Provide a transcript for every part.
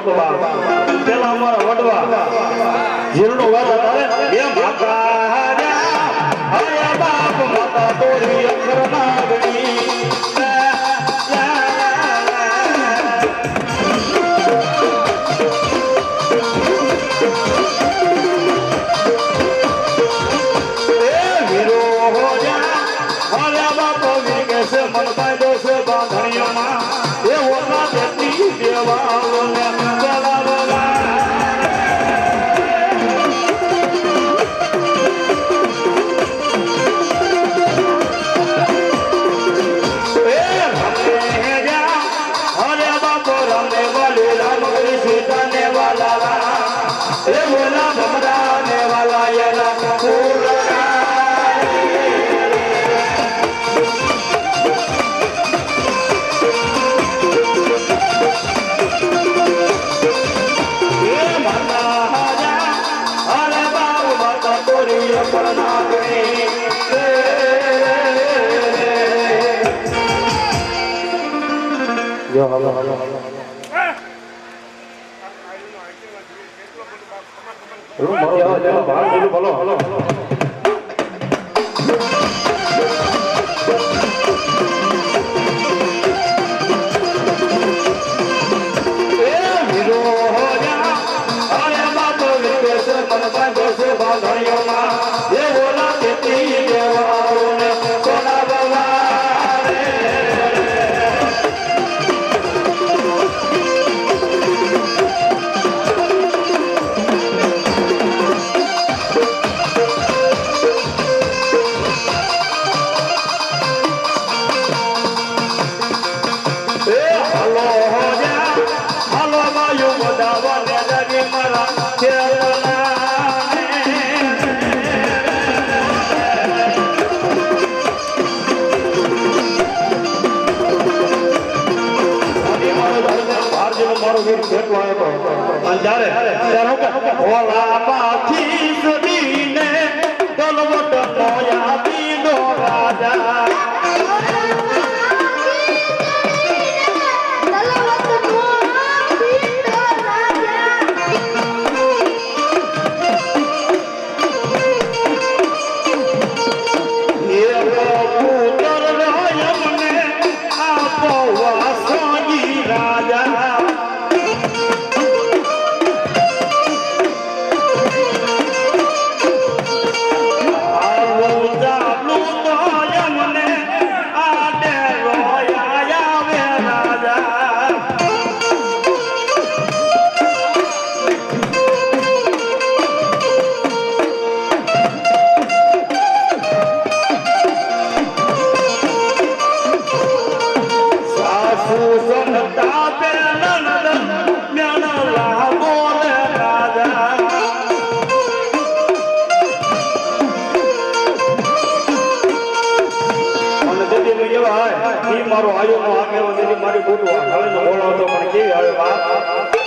વડવા પેલા અમારા વડવા જીરણો વાળા તારે એ માતા હરે બાપ માતા તોરી અક્ષર નાગણી મારો આયો નો આગેવાન મારી બોટો હવે બોલાવતો પણ કેવી આવે વાત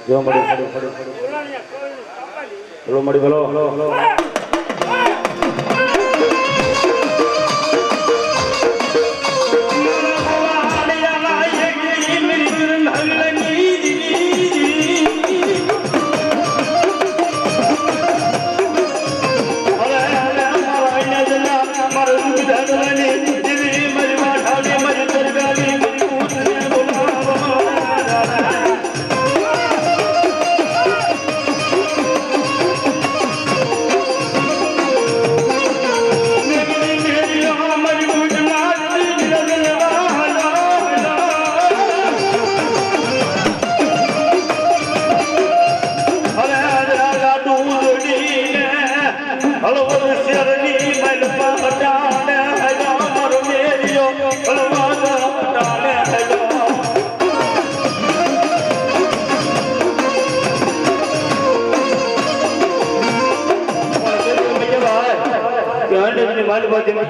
જો મળી ભલો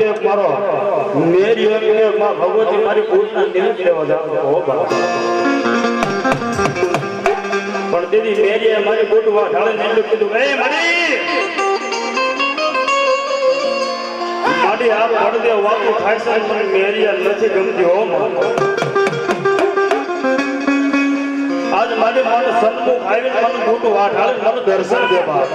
એક મારો મેરી એક માં ભગવતી મારી ભૂતના નિમિત્ત લેવા જાતો હો બાપ પણ દીદી મેરીએ મારી બૂટ વાઢાળીને એટલું કીધું એ મારી મારી આ પડદે વાતું થાય છે પણ મેરી નથી ગમતી હો આજ મારી મારું સન્મુખ આવીને મને બૂટ વાઢાળીને મને દર્શન દે બાપ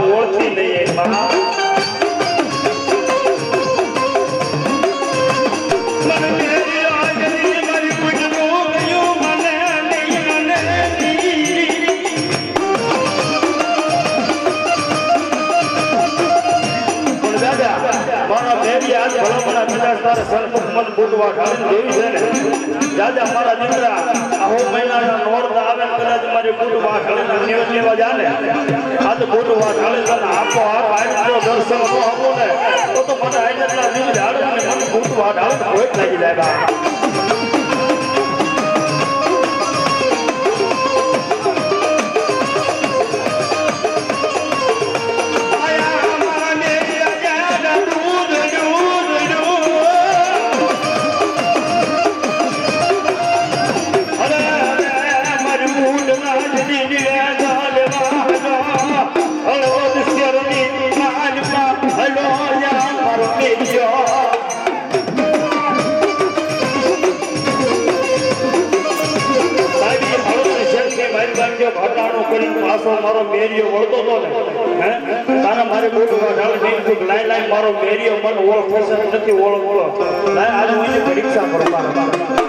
ઓળખી નહીં દાદા મારા દીકરા આહો મહિનાના નોરતા આવે કદાચ મારી બૂટ વાઢાળીને નિવેદ લેવા જાને આજ બૂટ વાઢાળીને આપો આપ આજો દર્શન નો આપો ને તો મને આઈના દીકરા હાડને મને બૂટ વાઢાળીને ભોજ લાગી જાય મારો મેરિયો વળતો હતો ને તારા મારી બૂટ વાઢાળીને લાઈન મારો મેરિયો મન ઓળખશે નથી ઓળખતો આજે હું એની પરીક્ષા કરતા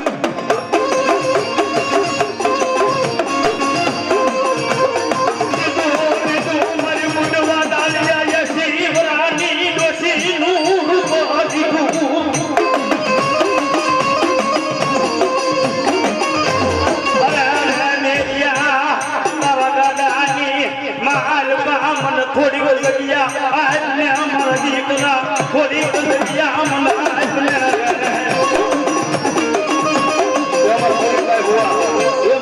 થોડી વગિયા આજને અમારા દીકરા થોડી વગિયા અમને આજને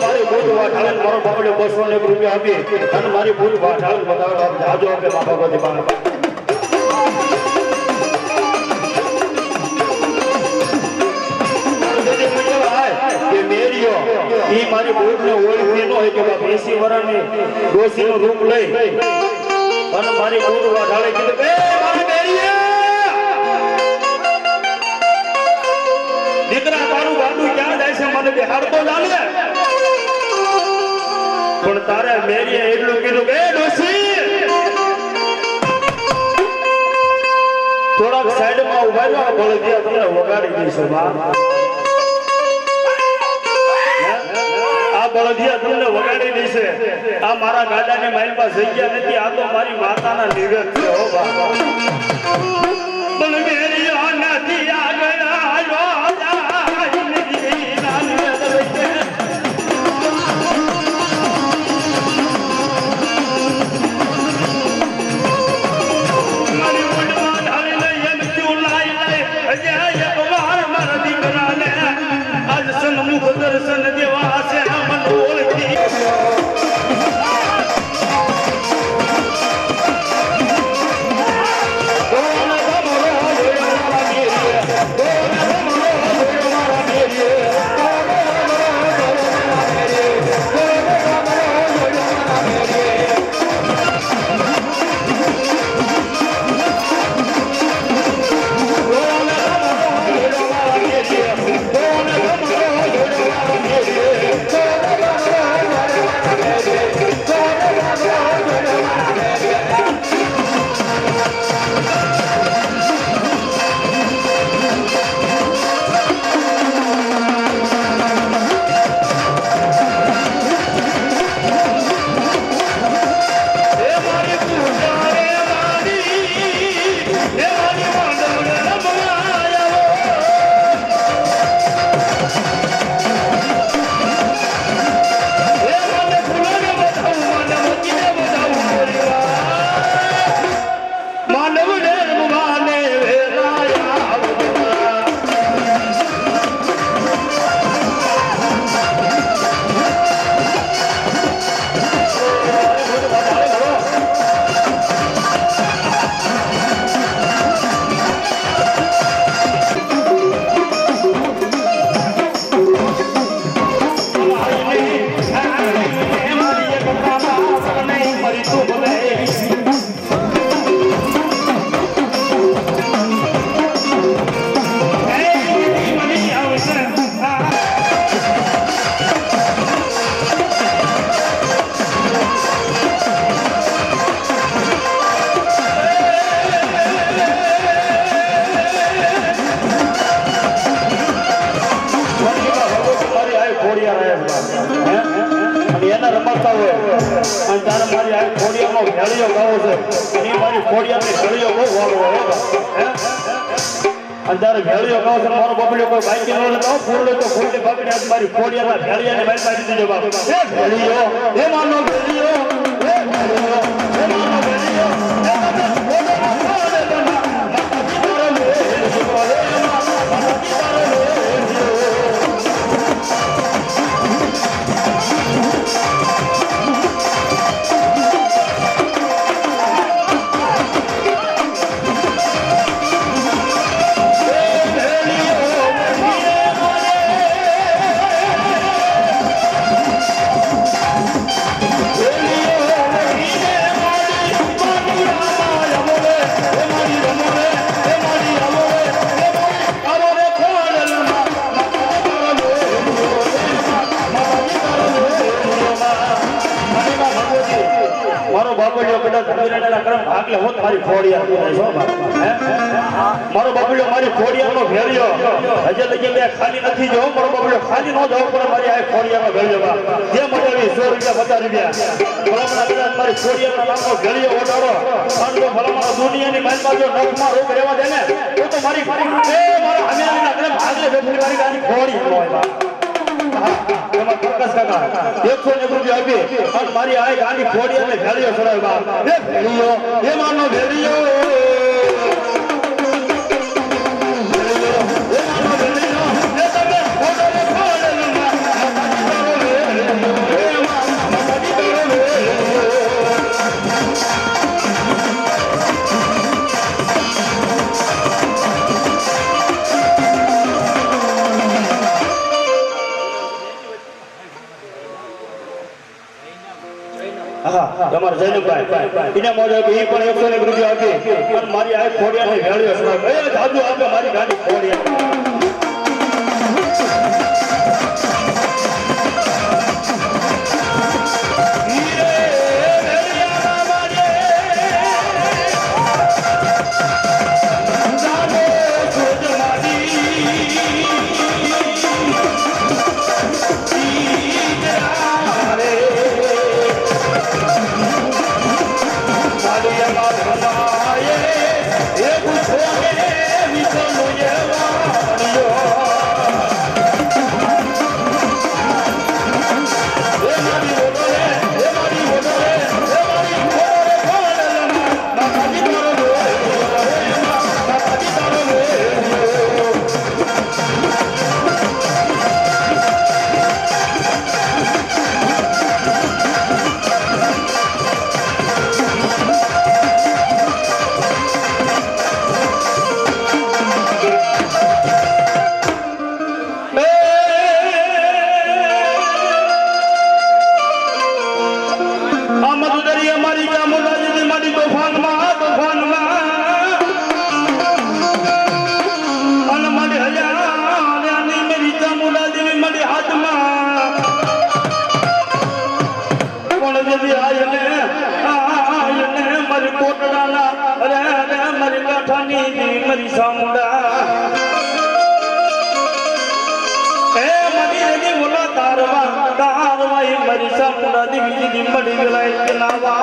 મારી બૂટ વાઢાળીને મારો બાપડે 200 રૂપિયા આપી અને મારી બૂટ વાઢાળીને બતાવે જાજો આપે મા ભગવતી પાસે ઈ મારી બૂટ ને ઓળખી ન હોય કે 80 વર્ષની ડોસીનો રૂપ લઈ અને મારી બૂટ વાઢાળે કીધું એ મારી મેરિયા દીકરા તારું ગાડું ક્યાં જાય છે મને બિહાડતો ચાલે પણ તારે મેરીએ એટલું કીધું કે ડોસી થોડાક સાઈડમાં ઉભા રહો બળદિયા તમને વગાડી દઈશ બળદિયા તમને વગાડી દેશે આ મારા ગાડાની માઇલમાં જગ્યા નથી આ તો મારી માતાના નિવેદ છે હો બાબા પણ મેરી આનાથી આગળ આલો જાય નથી નાની દરજે મારી ઉડવા ઢાળીને એમ ક્યું લાઈ લાઈ અજય એકવાર મારા દીકરાને આજ સન્મુખ દર્શન દેવા છે Oh, આવતા હોય અને તારે મારી આ ખોડિયાનો ભેળિયો ગાવો છે એ મારી ખોડિયાની ભેળિયો બહુ વાળો હોય અને તારે ભેળિયો ગાવો છે મારો બબલ્યો કોઈ બાઈક નો લેતો ફૂલ તો ફૂલની પકડી આજ મારી ખોડિયાના ભેળિયાને મારી પાસે દીધો બાપ એ ભેળિયો એ માનો ભેળિયો એ ભેળિયો એ માનો ભેળિયો મારી ખોડિયાનો ભેળિયો હજે લગી બે ખાલી નથી જો મારો બબલ્યો ખાલી ન જાવ પણ મારી આ ખોડિયાનો ભેળિયો જે મજાવી 100 રૂપિયા 50 રૂપિયા ભલામણા કદાચ મારી ખોડિયાના નામનો ભેળિયો ઓટાડો અને જો ભલામણા દુનિયાની માલમાં જો નખમાં રોગ રહેવા દે ને તો મારી મારા હમિયાના કદમ આગલે બેઠી મારી ગાડી ખોડી હોય એમાં પ્રકાશ કાકા 101 રૂપિયા આપી અને મારી આ ગાડી ખોડી અને ભેળિયો ચડાવ્યો એ ભેળિયો એ માનો ભેળિયો તમારે જૈનભાઈ એને મોજે એ પણ 101 રૂપિયા આપી અને મારી આ ખોડિયાની ભેળિયો એ જાદુ આપે મારી ગાડી ખોડિયા મારી સામુંડા એ મની રે બોલા તારવા એ મારી સામુંડા દીવી દી મડી ગલાય કે નાવા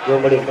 જો બડી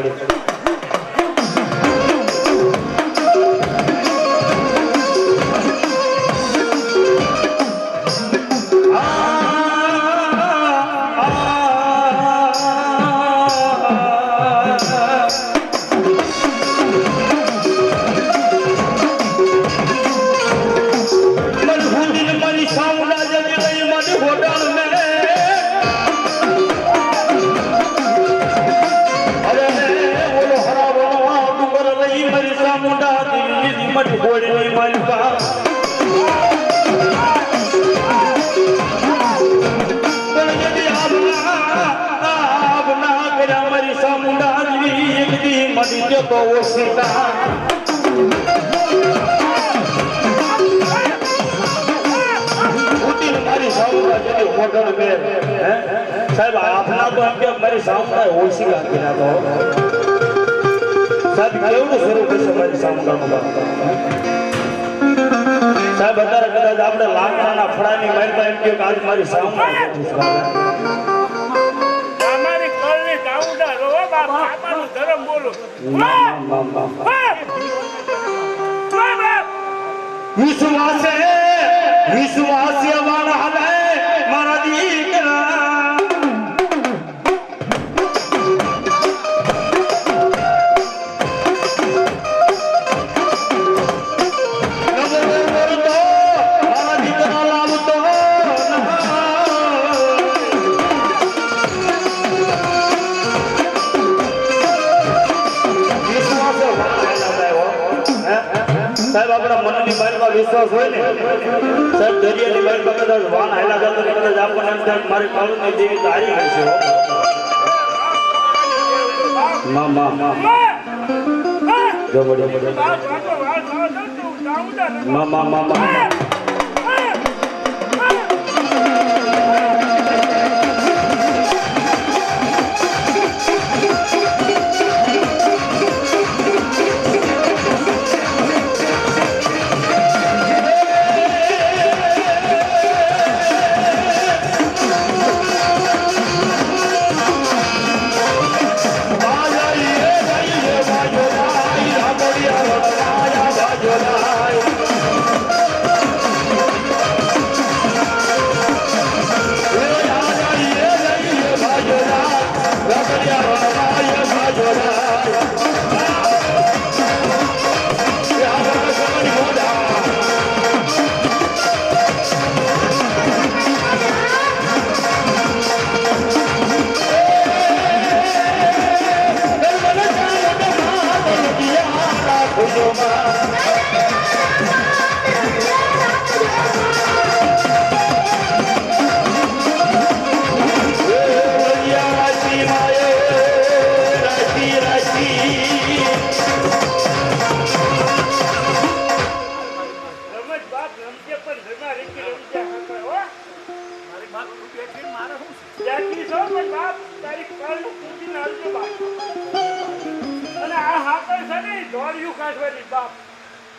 साहब आपना तो हम क्या मेरे सामने ओसी का गिरा तो સાહેબ કેવડું સ્વરૂપ હશે મારી સામુંડાનું બાપ સાહેબ અત્યારે કદાચ આપણે લાકડાના ફળાની મહેલમાં એમ કહ્યું કે આજ મારી સામુંડા અમારી કળની ચાઉંડા રો બાપ આપવાનું ધર્મ બોલો વિશ્વાસે વિશ્વાસ્ય વાળ હાલે મારા દીકરા સાહેબ આપણા મનની મહેલમાં વિશ્વાસ હોય ને સાહેબ દરિયાની મહેલમાં કદાચ વાન હાલા જતો ને કદાચ આપણને એમ થાય મારી કાળુની દેવી તારી હશે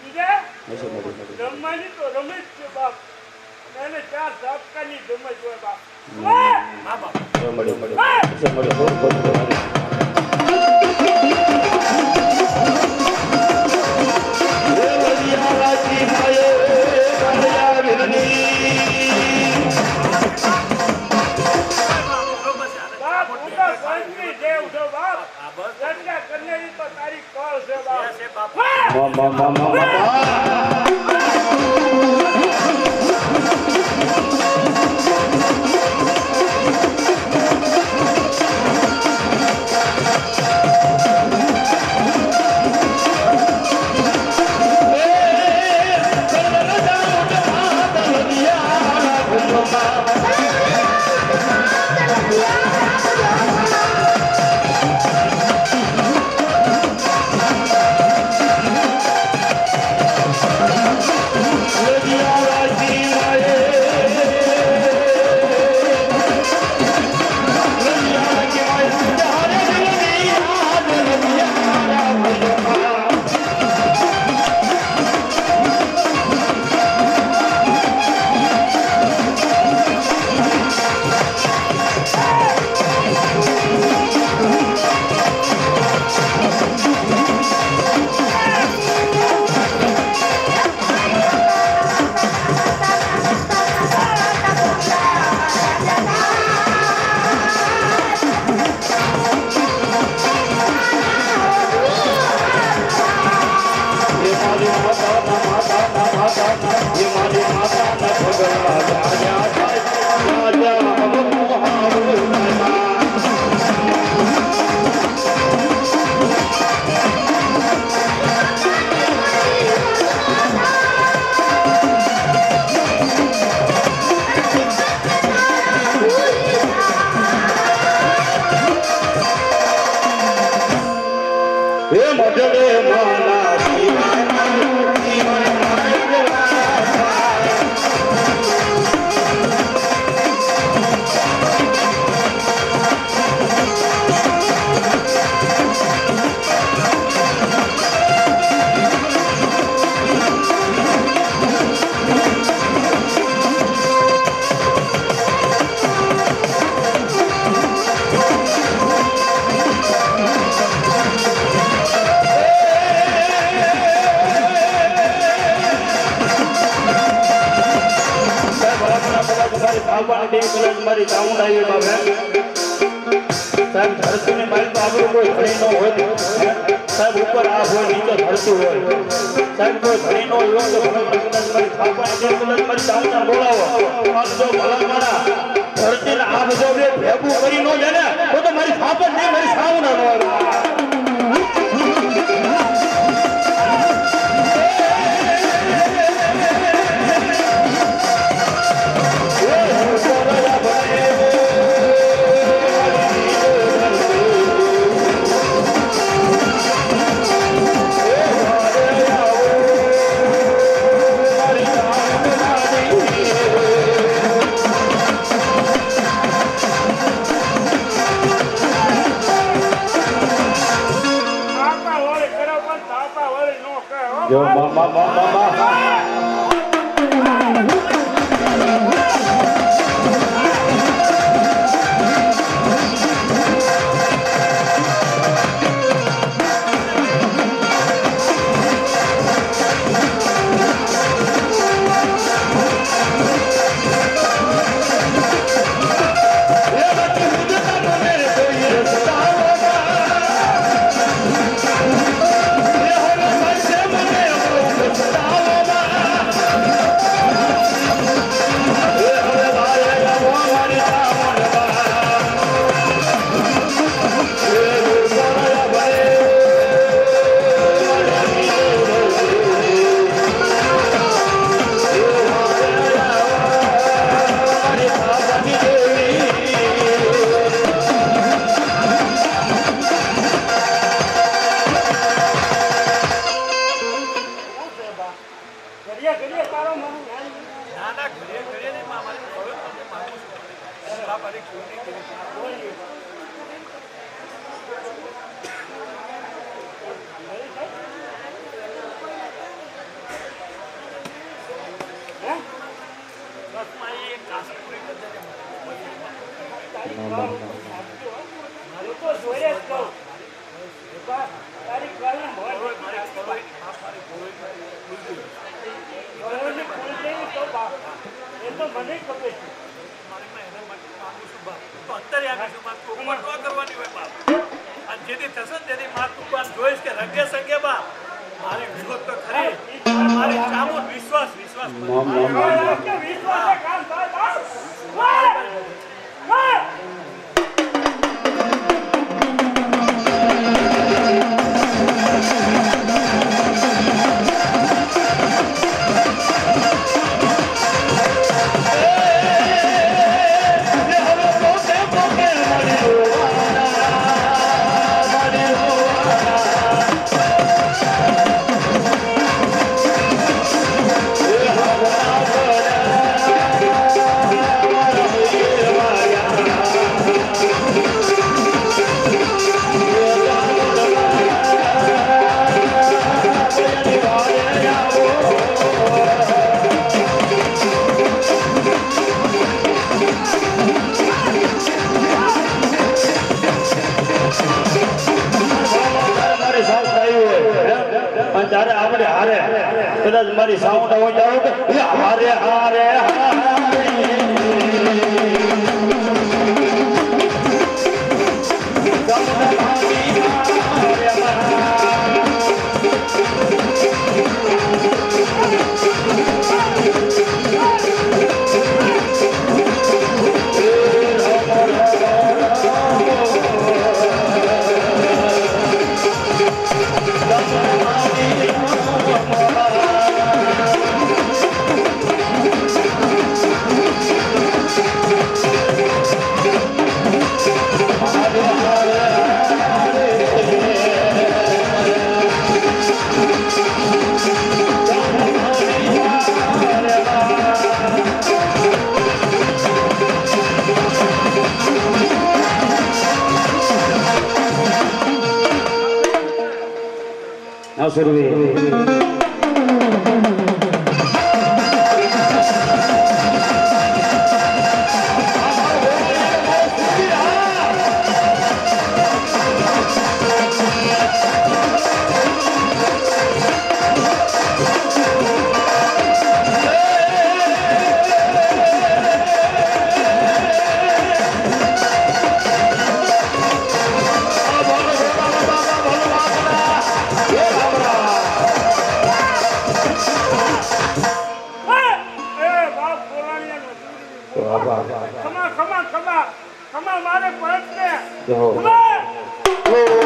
જો રમવાની તો રમે જ છે બાપ એને ચાર ઝાપકાની રમત હોય બાપ તારી કળ છે બાપ મારી થાપાની દેવી કલર મારી ચામુંડ આવી બાબે સાહેબ ધરતીની મારી તો આપણું કોઈ ધણી ન હોય સાહેબ ઉપર આ હોય નીચે ધરતી હોય સાહેબ કોઈ ધણી ન હોય તો મારી થાપાની દેવી કલર મારી ચામુંડ બોલાવો આમ જો ભલા મારા ધરતીને આ બધો બે ભેગું કરી ન જાય ને તો મારી થાપણ નહીં મારી ચામુંડ ન આવે Yo, mama. જ્યારે આપણે હારે કદાચ મારી સાઉન્ડ આવો જાવ કે હારે હારે Survey. બાબા ખમા ખમા ખમા ખમા મારે પરત ને જો. ખમા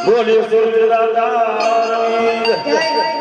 બોલી સૂર્ય દાદા